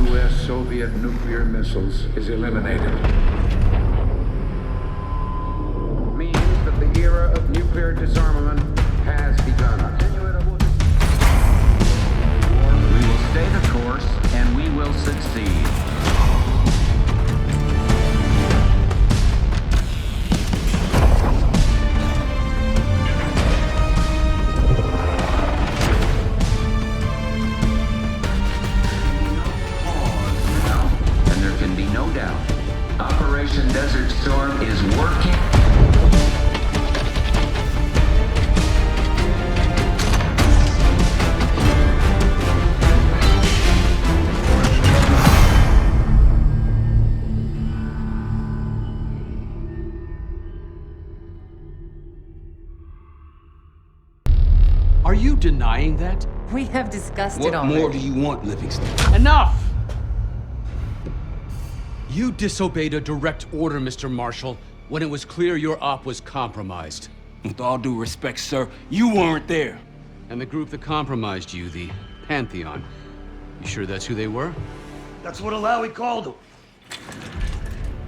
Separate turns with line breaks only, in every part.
U.S.-Soviet nuclear missiles is eliminated. Means that the era of nuclear disarmament has begun.
We will stay the course, and we will succeed. No doubt. Operation Desert Storm is working.
Are you denying that?
We have discussed it already.
What more do you want, Livingston?
Enough! You disobeyed a direct order, Mr. Marshall, when it was clear your op was compromised.
With all due respect, sir, you weren't there.
And the group that compromised you, the Pantheon, you sure that's who they were?
That's what Alawi called them.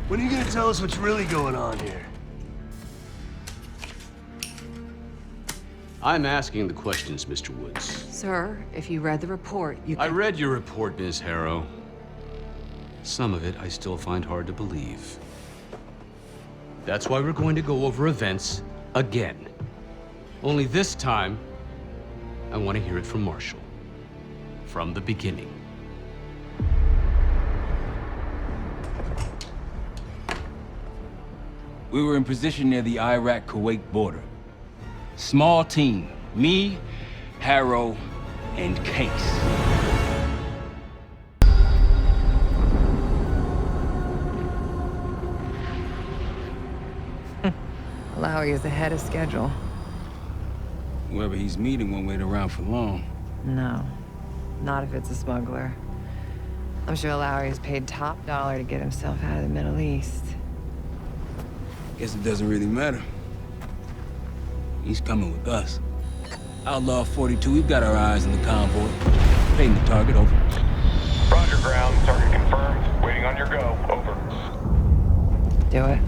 When are you gonna tell us what's really going on here?
I'm asking the questions, Mr. Woods.
Sir, if you read the report, you
I
can...
read your report, Ms. Harrow. Some of it I still find hard to believe. That's why we're going to go over events again. Only this time, I want to hear it from Marshall. From the beginning.
We were in position near the Iraq-Kuwait border. Small team, me, Harrow, and Case.
Alawi is ahead of schedule.
Whoever he's meeting won't wait around for long.
No, not if it's a smuggler. I'm sure Alawi is paid top dollar to get himself out of the Middle East.
Guess it doesn't really matter. He's coming with us. Outlaw 42, we've got our eyes on the convoy. Paying the target, over.
Roger, ground. Target confirmed. Waiting on your go. Over.
Do it.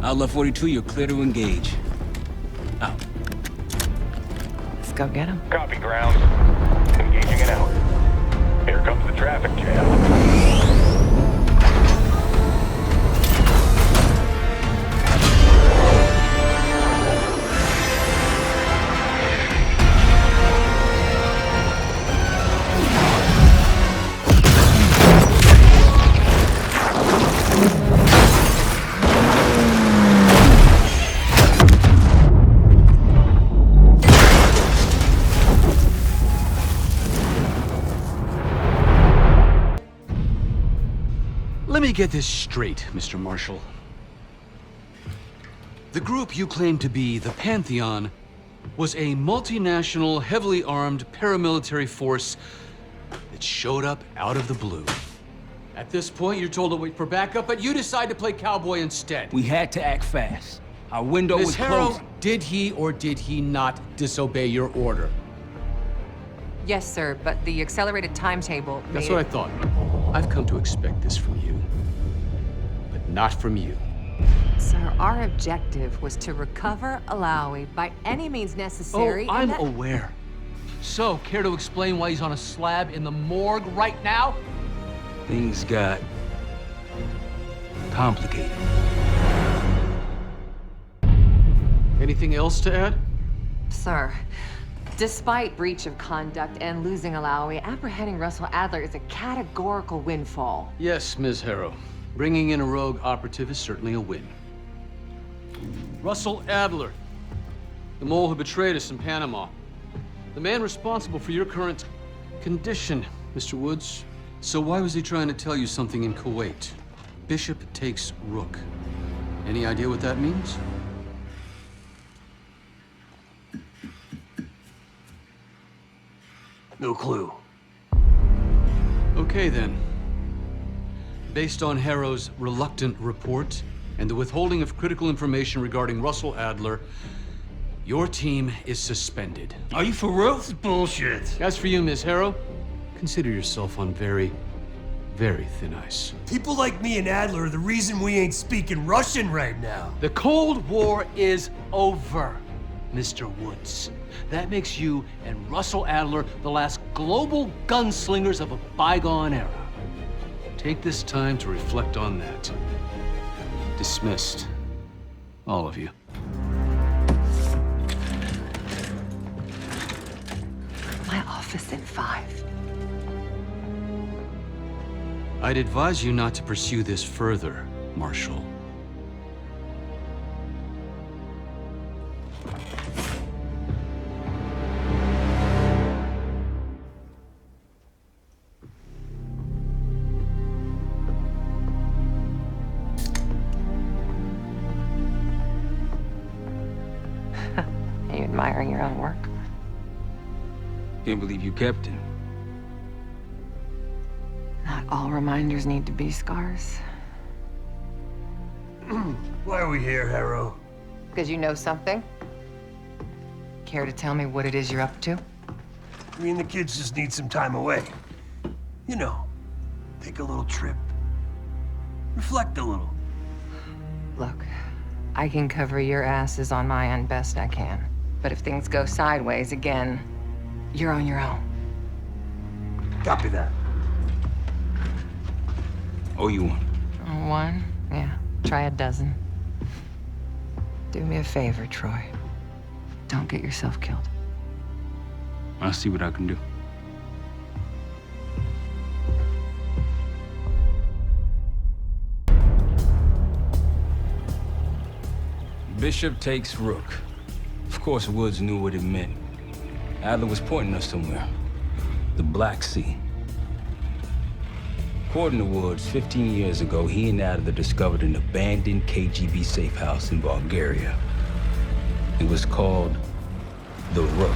Outlaw 42, you're clear to engage. Out.
Let's go get him.
Copy, ground. Engaging and out. Here comes the traffic jam.
Let me get this straight, Mr. Marshall. The group you claim to be the Pantheon was a multinational, heavily armed paramilitary force that showed up out of the blue. At this point, you're told to wait for backup, but you decide to play cowboy instead.
We had to act fast. Our window
Ms.
was
Harrow,
closing.
did he or did he not disobey your order?
Yes, sir, but the accelerated timetable
That's
made
what I thought. I've come to expect this from you, but not from you.
Sir, our objective was to recover Alawi by any means necessary.
Oh, I'm
and that...
aware. So, care to explain why he's on a slab in the morgue right now?
Things got complicated.
Anything else to add?
Sir, despite breach of conduct and losing Alawi, apprehending Russell Adler is a categorical windfall.
Yes, Ms. Harrow. Bringing in a rogue operative is certainly a win. Russell Adler, the mole who betrayed us in Panama. The man responsible for your current condition, Mr. Woods. So why was he trying to tell you something in Kuwait? Bishop takes Rook. Any idea what that means?
No clue.
Okay, then. Based on Harrow's reluctant report and the withholding of critical information regarding Russell Adler, your team is suspended.
Are you for real?
Bullshit.
As for you, Ms. Harrow, consider yourself on very Very thin ice.
People like me and Adler are the reason we ain't speaking Russian right now.
The Cold War is over, Mr. Woods. That makes you and Russell Adler the last global gunslingers of a bygone era.
Take this time to reflect on that. Dismissed. All of you.
My office in 5.
I'd advise you not to pursue this further, Marshal.
Are you admiring your own work?
Can't believe you kept it.
Not all reminders need to be scars.
Why are we here, Harrow?
Because you know something? Care to tell me what it is you're up to?
Me and the kids just need some time away. You know, take a little trip. Reflect a little.
Look, I can cover your asses on my end best I can. But if things go sideways again, you're on your own.
Copy that.
Oh, you one.
One? Yeah. Try a dozen. Do me a favor, Troy. Don't get yourself killed.
I'll see what I can do. Bishop takes Rook. Of course, Woods knew what it meant. Adler was pointing us somewhere. The Black Sea. According to Woods, 15 years ago, he and Adler discovered an abandoned KGB safe house in Bulgaria. It was called the Rook.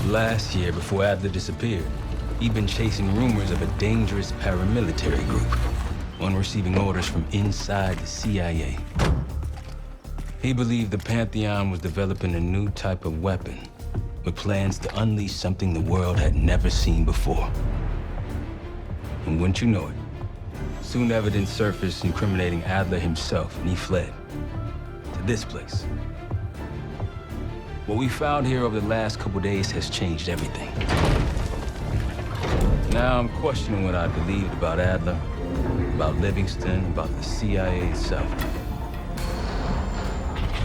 Last year, before Adler disappeared, he'd been chasing rumors of a dangerous paramilitary group, one receiving orders from inside the CIA. He believed the Pantheon was developing a new type of weapon, with plans to unleash something the world had never seen before. And wouldn't you know it, soon evidence surfaced incriminating Adler himself, and he fled to this place. What we found here over the last couple days has changed everything. Now I'm questioning what I believed about Adler, about Livingston, about the CIA itself.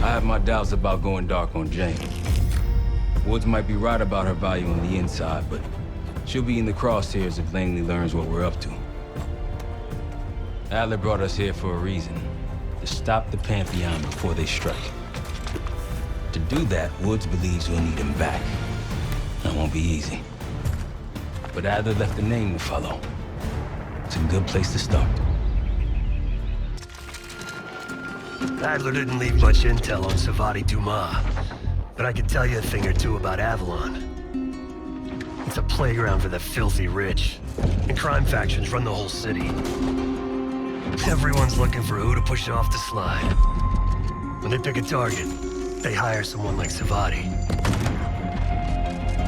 I have my doubts about going dark on Jane. Woods might be right about her value on the inside, but she'll be in the crosshairs if Langley learns what we're up to. Adler brought us here for a reason, to stop the Pantheon before they strike. To do that, Woods believes we'll need him back. That won't be easy. But Adler left a name to follow. It's a good place to start.
Adler didn't leave much intel on Savati Dumas, but I can tell you a thing or two about Avalon. It's a playground for the filthy rich, and crime factions run the whole city. Everyone's looking for who to push off the slide. When they pick a target, they hire someone like Savati.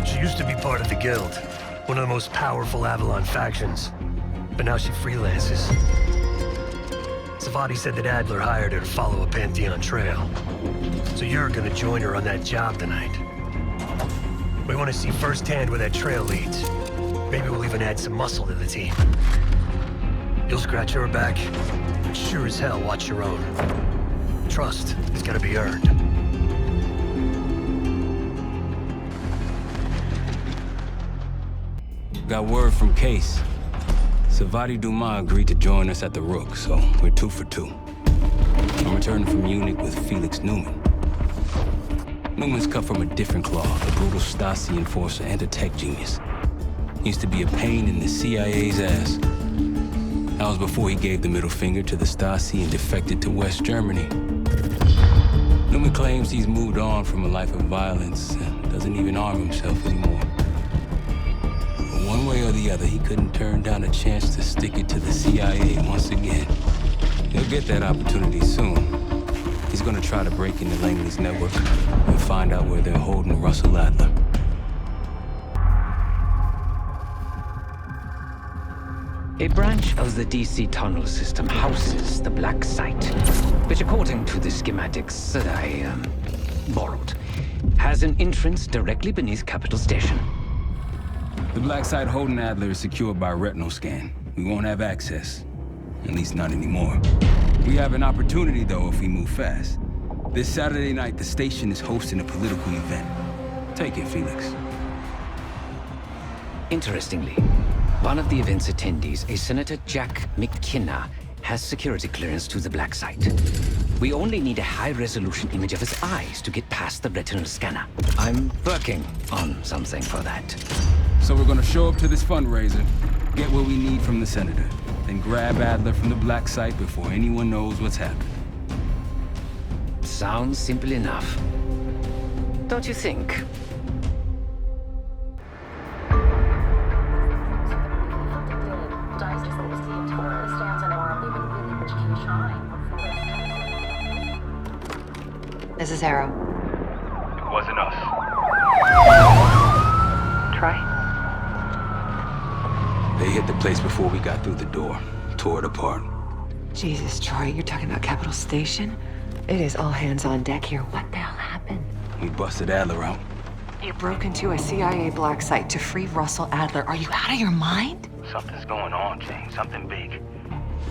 She used to be part of the Guild, one of the most powerful Avalon factions, but now she freelances. Savati said that Adler hired her to follow a Pantheon trail. So you're gonna join her on that job tonight. We want to see firsthand where that trail leads. Maybe we'll even add some muscle to the team. You'll scratch her back, but sure as hell watch your own. Trust is gotta be earned.
Got word from Case. Savati Dumas agreed to join us at the Rook, so we're 2 for 2. I'm returning from Munich with Felix Newman. Newman's cut from a different cloth, a brutal Stasi enforcer and a tech genius. He used to be a pain in the CIA's ass. That was before he gave the middle finger to the Stasi and defected to West Germany. Newman claims he's moved on from a life of violence and doesn't even arm himself anymore. But one way or the other, he couldn't turn down a chance to stick it to the CIA once again. He'll get that opportunity soon. He's gonna try to break into Langley's network and find out where they're holding Russell Adler.
A branch of the DC tunnel system houses the Black Site, which according to the schematics that I borrowed, has an entrance directly beneath Capital Station.
The Black Site holding Adler is secured by retinal scan. We won't have access. At least not anymore. We have an opportunity, though, if we move fast. This Saturday night, the station is hosting a political event. Take it, Felix.
Interestingly, one of the event's attendees, a Senator Jack McKenna, has security clearance to the Black Site. We only need a high-resolution image of his eyes to get past the retinal scanner. I'm working on something for that.
So we're gonna show up to this fundraiser, get what we need from the Senator, then grab Adler from the Black Site before anyone knows what's happened.
Sounds simple enough. Don't you think?
This is Harrow.
It wasn't us.
Troy?
They hit the place before we got through the door, tore it apart.
Jesus, Troy, you're talking about Capital Station? It is all hands on deck here. What the hell happened?
We busted Adler out.
You broke into a CIA Black Site to free Russell Adler. Are you out of your mind?
Something's going on, Jane. Something big.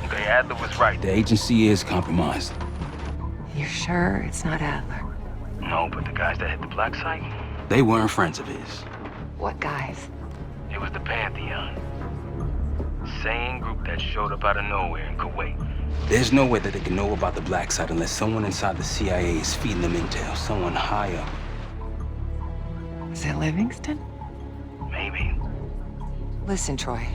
Okay, Adler was right.
The agency is compromised.
You're sure it's not Adler?
No, but the guys that hit the Black Site,
They weren't friends of his.
What guys?
it was the Pantheon. Same group that showed up out of nowhere in Kuwait.
There's no way that they can know about the Black Site unless someone inside the CIA is feeding them intel, someone high up.
Is it Livingston?
Maybe.
Listen, Troy.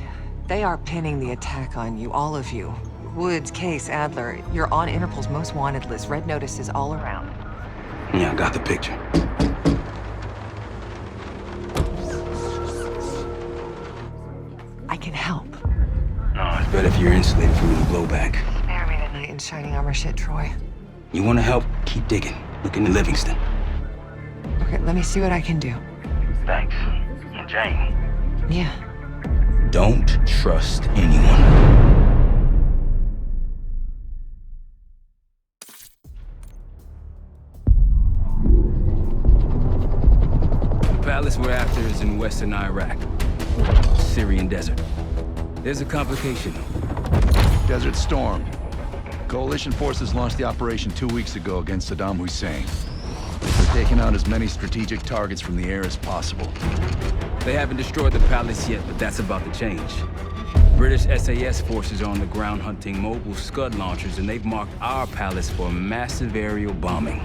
They are pinning the attack on you, all of you. Woods, Case, Adler, you're on Interpol's most wanted list. Red notices all around.
Yeah, I got the picture.
I can help.
No, it's
But if you're insulated from any blowback,
Spare me tonight in shining armor shit, Troy.
you want to help, keep digging. Look into Livingston.
Okay, let me see what I can do.
thanks. And Jane,
Yeah.
Don't trust anyone. The palace we're after is in western Iraq, Syrian desert. There's a complication.
Desert Storm. Coalition forces launched the operation 2 weeks ago against Saddam Hussein. They're taking out as many strategic targets from the air as possible.
They haven't destroyed the palace yet, but that's about to change. British SAS forces are on the ground hunting mobile Scud launchers, and they've marked our palace for massive aerial bombing.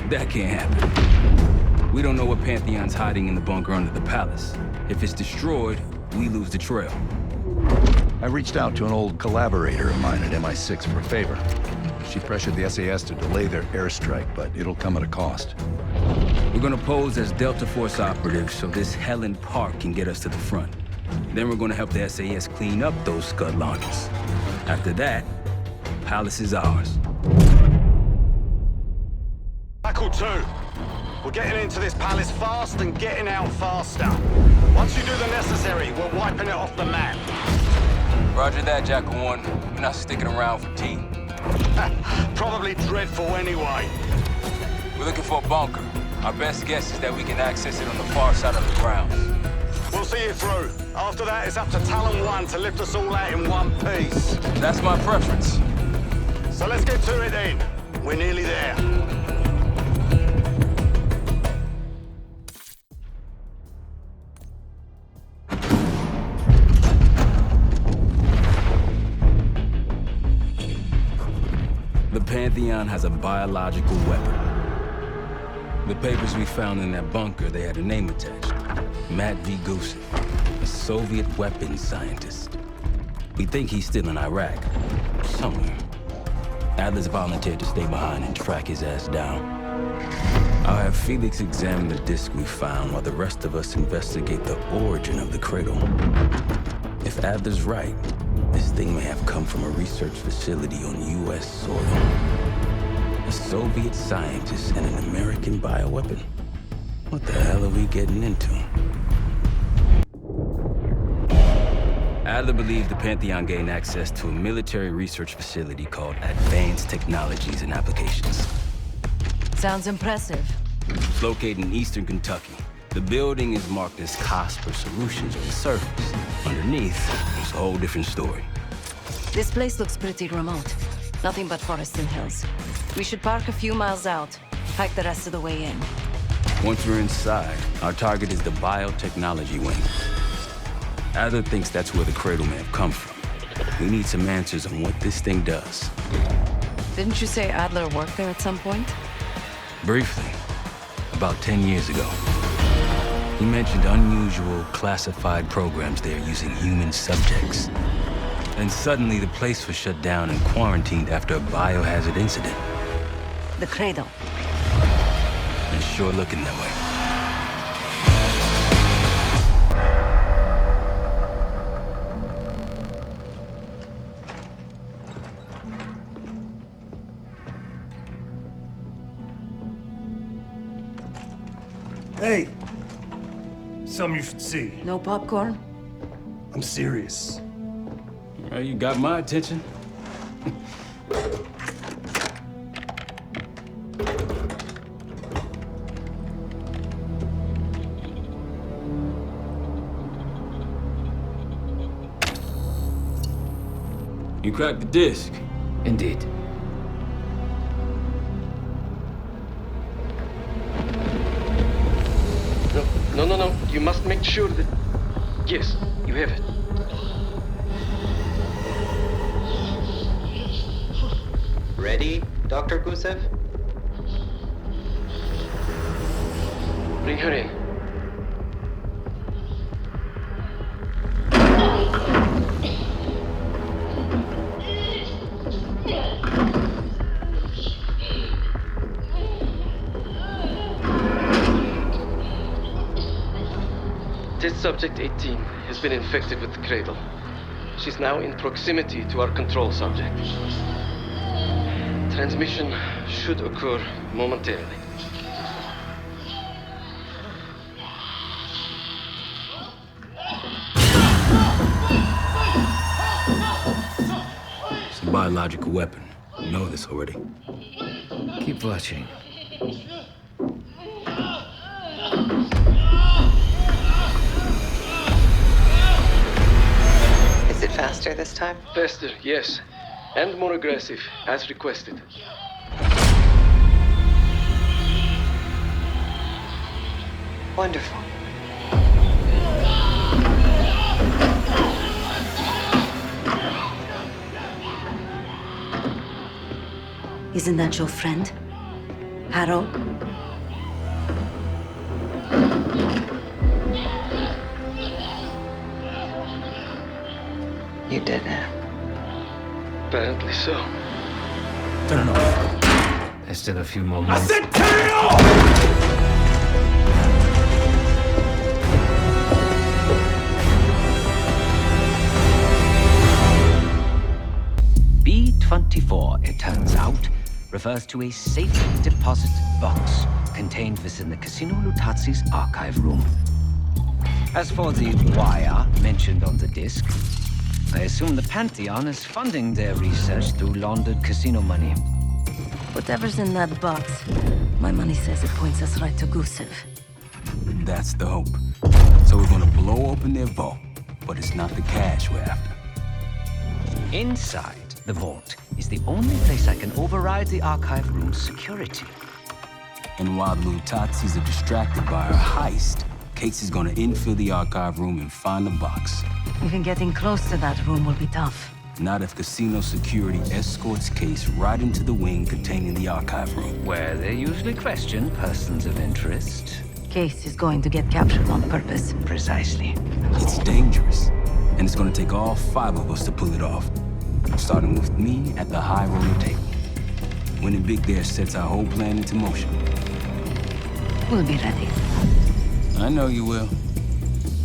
That can't happen. We don't know what Pantheon's hiding in the bunker under the palace. If it's destroyed, we lose the trail.
I reached out to an old collaborator of mine at MI6 for a favor. She pressured the SAS to delay their airstrike, but it'll come at a cost.
We're gonna pose as Delta Force operatives so this Helen Park can get us to the front. Then we're gonna help the SAS clean up those Scud launchers. After that, palace is ours.
Tackle 2. We're getting into this palace fast and getting out faster. Once you do the necessary, we're wiping it off the map.
Roger that, Jackal 1. We're not sticking around for tea.
Probably dreadful anyway.
We're looking for a bunker. Our best guess is that we can access it on the far side of the grounds.
We'll see you through. After that, it's up to Talon 1 to lift us all out in one piece.
That's my preference.
So let's get to it then. We're nearly there.
The Pantheon has a biological weapon. The papers we found in that bunker, they had a name attached. Matt V. Gusev, a Soviet weapons scientist. We think he's still in Iraq, somewhere. Adler's volunteered to stay behind and track his ass down. I'll have Felix examine the disc we found while the rest of us investigate the origin of the cradle. If Adler's right, this thing may have come from a research facility on U.S. soil. A Soviet scientist and an American bioweapon? What the hell are we getting into? Adler believed the Pantheon gained access to a military research facility called Advanced Technologies and Applications.
Sounds impressive.
It's located in eastern Kentucky. The building is marked as Cosper Solutions on the surface. Underneath, it's a whole different story.
This place looks pretty remote. Nothing but forests and hills. We should park a few miles out, hike the rest of the way in.
Once we're inside, our target is the biotechnology wing. Adler thinks that's where the Cradle may have come from. We need some answers on what this thing does.
Didn't you say Adler worked there at some point?
Briefly, about 10 years ago. He mentioned unusual, classified programs there using human subjects. And suddenly the place was shut down and quarantined after a biohazard incident.
The Cradle.
It's sure looking that way.
Hey! Something you should see.
No popcorn?
I'm serious.
Well, you got my attention. You cracked the disc.
Indeed.
No. You must make sure that... Yes, you have it.
Ready, Dr. Gusev?
Bring her in. Test subject 18 has been infected with the Cradle. She's now in proximity to our control subject. Transmission should occur momentarily.
It's a biological weapon. You know this already.
Keep watching.
Is it faster this time?
Faster, yes. And more aggressive, as requested.
Wonderful.
Isn't that your friend? Harrow?
You did it.
Apparently so.
Turn it off. There's still a few more minutes.
I said turn it off!
B-24, it turns out, refers to a safe deposit box contained within the Casino Lutazi's archive room. As for the wire mentioned on the disc, I assume the Pantheon is funding their research through laundered casino money.
Whatever's in that box, my money says it points us right to Gusev.
That's the hope. So we're gonna blow open their vault, but it's not the cash we're after.
Inside the vault is the only place I can override the archive room's security.
And while the Lutazis are distracted by our heist, Case is gonna infill the archive room and find the box.
Even getting close to that room will be tough.
Not if casino security escorts Case right into the wing containing the archive room.
Where they usually question persons of interest.
Case is going to get captured on purpose.
Precisely.
It's dangerous, and it's gonna take all 5 of us to pull it off. Starting with me at the high roller table. Winning big there sets our whole plan into motion.
We'll be ready.
I know you will.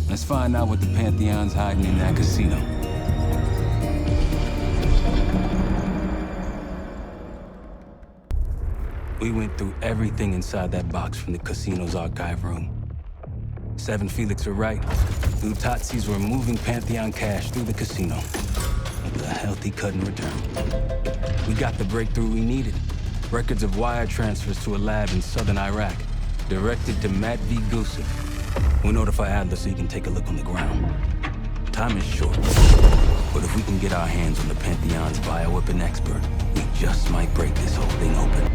Let's find out what the Pantheon's hiding in that casino. We went through everything inside that box from the casino's archive room. Seven Felix were right. Utazis were moving Pantheon cash through the casino. With a healthy cut in return. We got the breakthrough we needed. Records of wire transfers to a lab in southern Iraq. Directed to Matt V. Gusev. We'll notify Adler so he can take a look on the ground. Time is short. But if we can get our hands on the Pantheon's bioweapon expert, we just might break this whole thing open.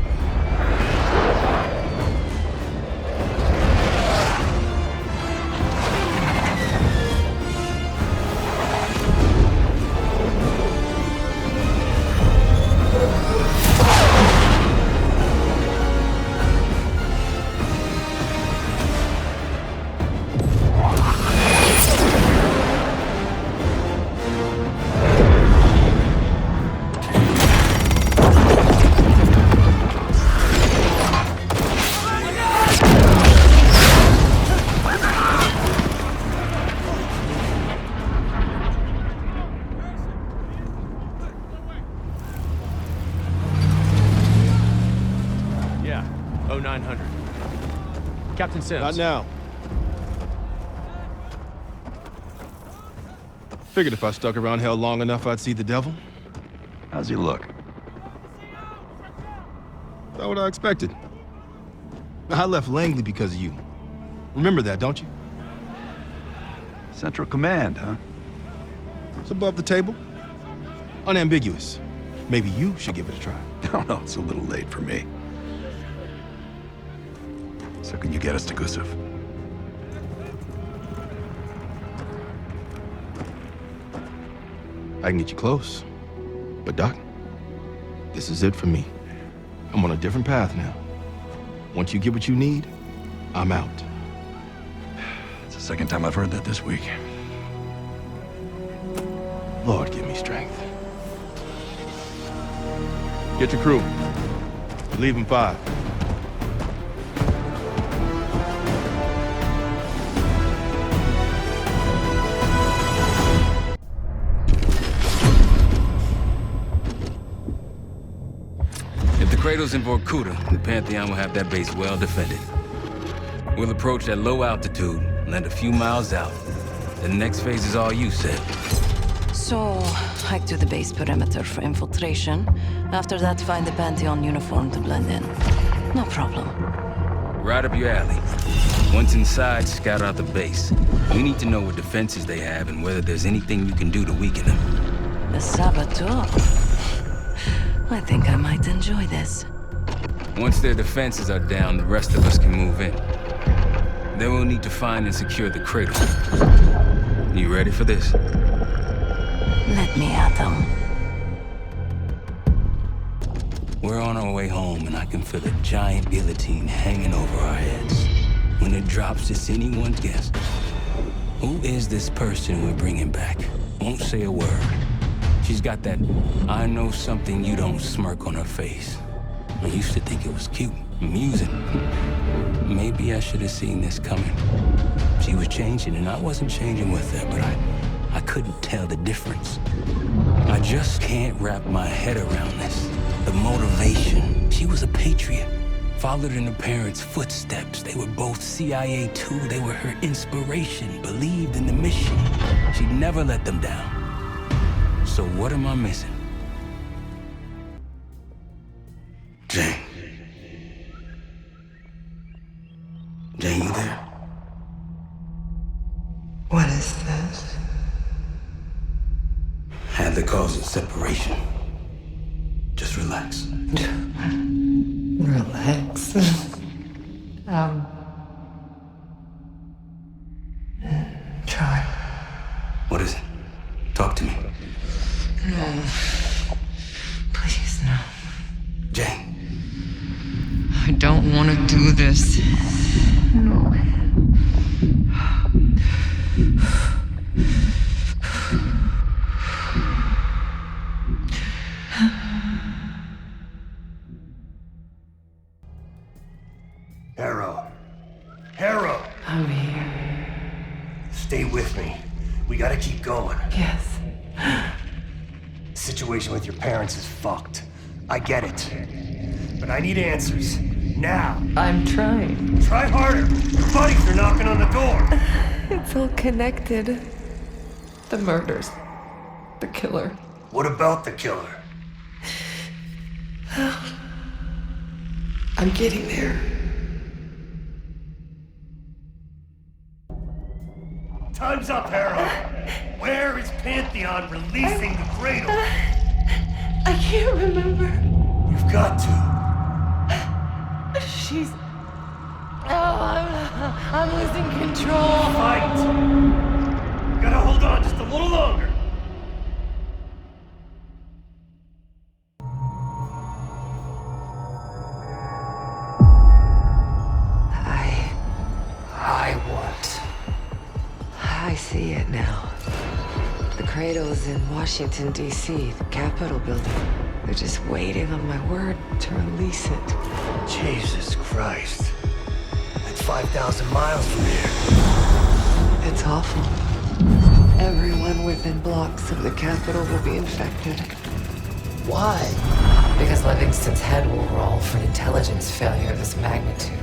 Captain Sims.
Not now. Figured if I stuck around hell long enough, I'd see the devil.
How's he look?
Not what I expected. I left Langley because of you. Remember that, don't you?
Central Command, huh?
It's above the table. Unambiguous. Maybe you should give it a try.
No, no, it's a little late for me. So can you get us to Gusev?
I can get you close. But Doc, this is it for me. I'm on a different path now. Once you get what you need, I'm out.
It's the second time I've heard that this week.
Lord, give me strength. Get your crew. Leave in 5.
Cradle's in Vorkuta, the Pantheon will have that base well defended. We'll approach at low altitude, land a few miles out. The next phase is all you said.
So, hike to the base perimeter for infiltration. After that, find the Pantheon uniform to blend in. No problem.
Right up your alley. Once inside, scout out the base. We need to know what defenses they have and whether there's anything you can do to weaken them.
The saboteur. I think I might enjoy this.
Once their defenses are down, the rest of us can move in. Then we'll need to find and secure the cradle. You ready for this?
Let me at them.
We're on our way home, and I can feel a giant guillotine hanging over our heads. When it drops, it's anyone's guess. Who is this person we're bringing back? Won't say a word. She's got that I know something you don't smirk on her face. I used to think it was cute, amusing. Maybe I should have seen this coming. She was changing, and I wasn't changing with her, but I couldn't tell the difference. I just can't wrap my head around this. The motivation. She was a patriot. Followed in her parents' footsteps. They were both CIA too. They were her inspiration. Believed in the mission. She'd never let them down. So what am I missing? Jane. Jane, you there?
What is this?
Had the cause of separation. Just relax.
Relax. Try.
What is it? Talk to me.
No. Please, no.
Jane.
I don't want to do this. No.
Harrow!
I'm here.
Stay with me. We gotta keep going.
Yes.
The situation with your parents is fucked. I get it. But I need answers. now.
I'm trying.
Try harder. Your buddies are knocking on the door.
It's all connected. The murders. The killer.
What about the killer?
I'm getting there.
Time's up, Harrow. Where is Pantheon releasing the cradle?
I can't remember.
You've got to.
She's... Oh, I'm losing control.
Fight! You gotta hold on just a little longer.
I see it now. The cradle's in Washington, D.C., the Capitol building. They're just waiting on my word to release it.
Jesus Christ. That's 5,000 miles from here.
It's awful. Everyone within blocks of the Capitol will be infected.
Why?
Because Livingston's head will roll for an intelligence failure of this magnitude.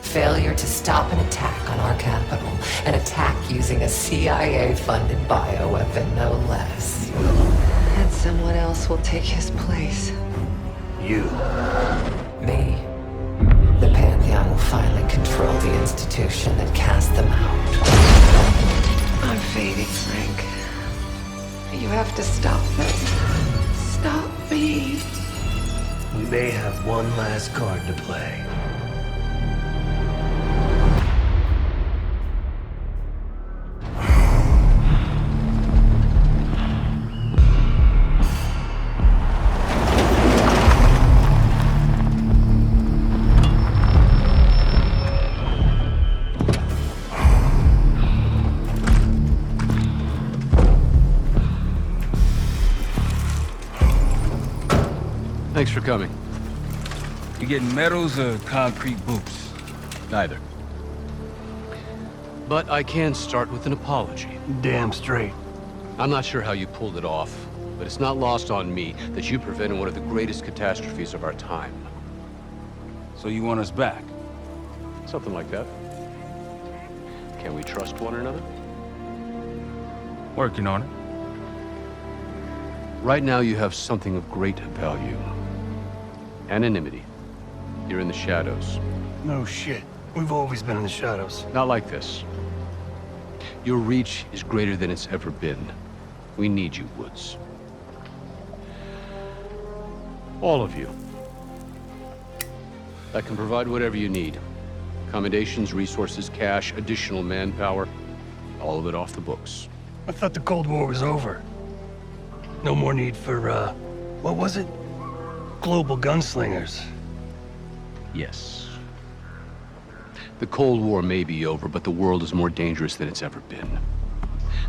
Failure to stop an attack on our capital. An attack using a CIA-funded bioweapon, no less. And someone else will take his place.
You.
Me. The Pantheon will finally control the institution that cast them out. I'm fading, Frank. You have to stop this. Stop me.
We may have one last card to play.
Thanks for coming.
You getting medals or concrete boots?
Neither. But I can start with an apology.
Damn straight.
I'm not sure how you pulled it off, but it's not lost on me that you prevented one of the greatest catastrophes of our time.
So you want us back?
Something like that. Can we trust one another?
Working on it.
Right now you have something of great value. Anonymity. You're in the shadows.
No shit. We've always been in the shadows.
Not like this. Your reach is greater than it's ever been. We need you, Woods. All of you. I can provide whatever you need. Accommodations, resources, cash, additional manpower. All of it off the books.
I thought the Cold War was over. No more need for, what was it? Global gunslingers.
Yes. The Cold War may be over, but the world is more dangerous than it's ever been.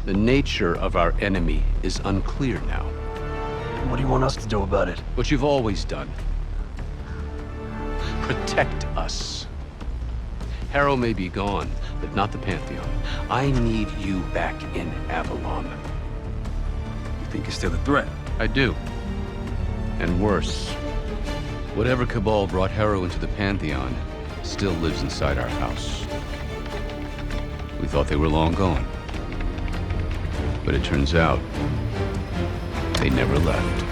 The nature of our enemy is unclear now.
What do you want us to do about it?
What you've always done. Protect us. Harrow may be gone, but not the Pantheon. I need you back in Avalon.
You think you're still a threat?
I do. And worse. Whatever cabal brought Harrow into the Pantheon still lives inside our house. We thought they were long gone. But it turns out, they never left.